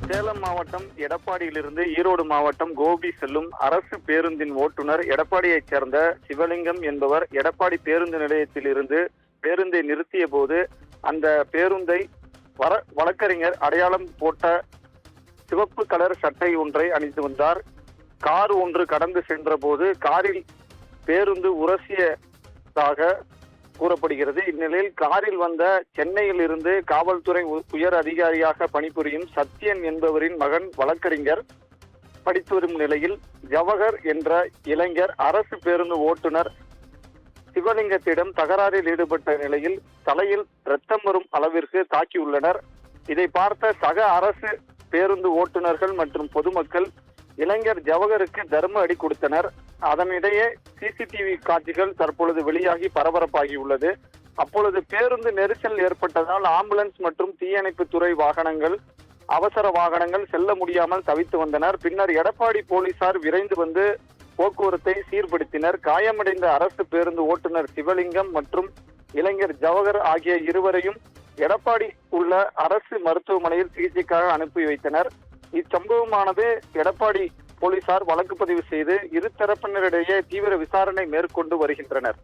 சேலம் மாவட்டம் எடப்பாடியிலிருந்து ஈரோடு மாவட்டம் கோபி செல்லும் அரசு பேருந்தின் ஓட்டுநர் எடப்பாடியைச் சேர்ந்த சிவலிங்கம் என்பவர் எடப்பாடி பேருந்து நிலையத்திலிருந்து பேருந்தை நிறுத்திய போது அந்த பேருந்தை வழக்கறிஞர் அடையாளம் போட்ட சிவப்பு கலர் சட்டை ஒன்றை அணிந்து வந்தார். கார் ஒன்று கடந்து சென்ற போது காரில் பேருந்து உரசியதாக கூறப்படுகிறது. இந்நிலையில் காரில் வந்த சென்னையில் இருந்து காவல்துறை உயர் அதிகாரியாக பணிபுரியும் சத்யன் என்பவரின் மகன் வழக்கறிஞர் படித்து வரும் நிலையில் ஜவஹர் என்ற இளைஞர் அரசு பேருந்து ஓட்டுநர் சிவலிங்கத்திடம் தகராறில் ஈடுபட்ட நிலையில் தலையில் ரத்தம் வரும் அளவிற்கு தாக்கியுள்ளனர். இதை பார்த்த சக அரசு பேருந்து ஓட்டுநர்கள் மற்றும் பொதுமக்கள் இளைஞர் ஜவஹருக்கு தர்ம அடி கொடுத்தனர். அதனிடையே சிசிடிவி காட்சிகள் தற்பொழுது வெளியாகி பரபரப்பாகியுள்ளது. அப்பொழுது பேருந்து நெரிசல் ஏற்பட்டதால் ஆம்புலன்ஸ் மற்றும் தீயணைப்பு துறை வாகனங்கள் அவசர வாகனங்கள் செல்ல முடியாமல் தவித்து வந்தனர். பின்னர் எடப்பாடி போலீசார் விரைந்து வந்து போக்குவரத்தை சீர்படுத்தினர். காயமடைந்த அரசு பேருந்து ஓட்டுநர் சிவலிங்கம் மற்றும் இளைஞர் ஜவஹர் ஆகிய இருவரையும் எடப்பாடி உள்ள அரசு மருத்துவமனையில் சிகிச்சைக்காக அனுப்பி வைத்தனர். இச்சம்பவமானது எடப்பாடி போலீசார் வழக்கு பதிவு செய்து இரு தரப்பினரிடையே தீவிர விசாரணை மேற்கொண்டு வருகின்றனர்.